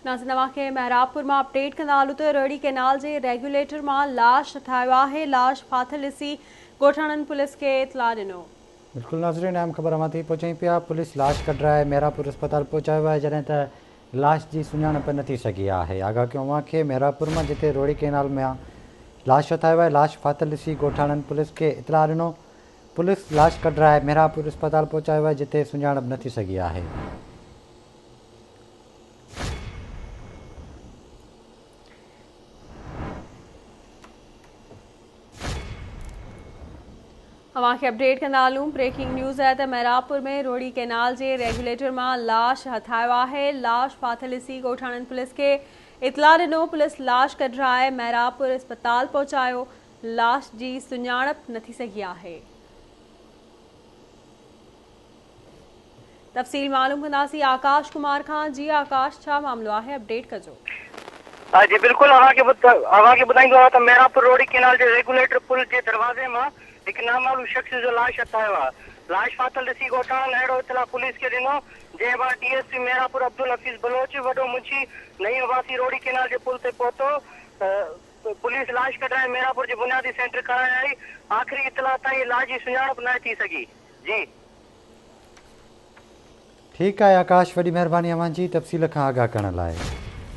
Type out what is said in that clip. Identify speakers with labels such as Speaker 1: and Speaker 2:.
Speaker 1: नाज़रीन तव्हांखे महराबपुर में अपडेट कंदा हलूं त रेड़ी कैनाल के रेगुलेटर में लाश ठाहियो आहे। लाश फाथल ॾिसी ॻोठाणनि पुलिस के इतला ॾिनो।
Speaker 2: बिल्कुल नाज़रीन, अहम ख़बर अमां पहुचाई पिया। पुलिस लाश कढराए मेहरापुर अस्पताल पहुचायो है, जॾहिं त लाश की सुञाणप न थी सघी आहे। आगाह कयूं अव्हां खे मेहरापुर में जिते रोड़ी कैनाल में लाश ठाहियो है, लाश फाथल ॾिसी ॻोठाणनि पुलिस के इतला ॾिनो। पुलिस लाश कढराए मेहरापुर अस्पताल पहुचायो है, जिते सुञाणप न थी सघी आहे।
Speaker 1: अव्हां खे अपडेट कंदा हलूं। ब्रेकिंग न्यूज़ है तो महरापुर में रोड़ी कैनाल के रेगुलेटर में लाश हथायो है। लाश फाथल ॾिसी ॻोठाणनि पुलिस के इतला ॾिनो। पुलिस लाश कढराए महरापुर अस्पताल पहुचायो। लाश की सुञाणप न थी सघी आहे। तफ़सील मालूम कंदासीं आकाश कुमार खां। जी आकाश, छा मामलो है, अपडेट कजो।
Speaker 3: जी बिल्कुल, अव्हां खे ॿुधाईंदो त मेहरापुर रोड़ी कैनाल के रेगुलेटर पुल के दरवाजे में एक नामालूम शख्स जो लाश हथायो है। लाश फाथल ॾिसी ॻोठाणनि अहिड़ो इतला पुलिस के ॾिनो, जंहिं बाद डीएसपी मेहरापुर अब्दुल हफीज़ बलोच वॾो मुंशी नईं वासी रोड़ी कैनाल के पुल ते पहुतो। पुलिस लाश कढाए मेहरापुर के बुनियादी सेंटर कराए आई। आखिरी इतला ताईं लाश की सुञाणप न थी सघी। जी
Speaker 2: ठीक है आकाश, वही मेहरबानी अव्हां जी तफ़सील खां आगाह करण लाइ।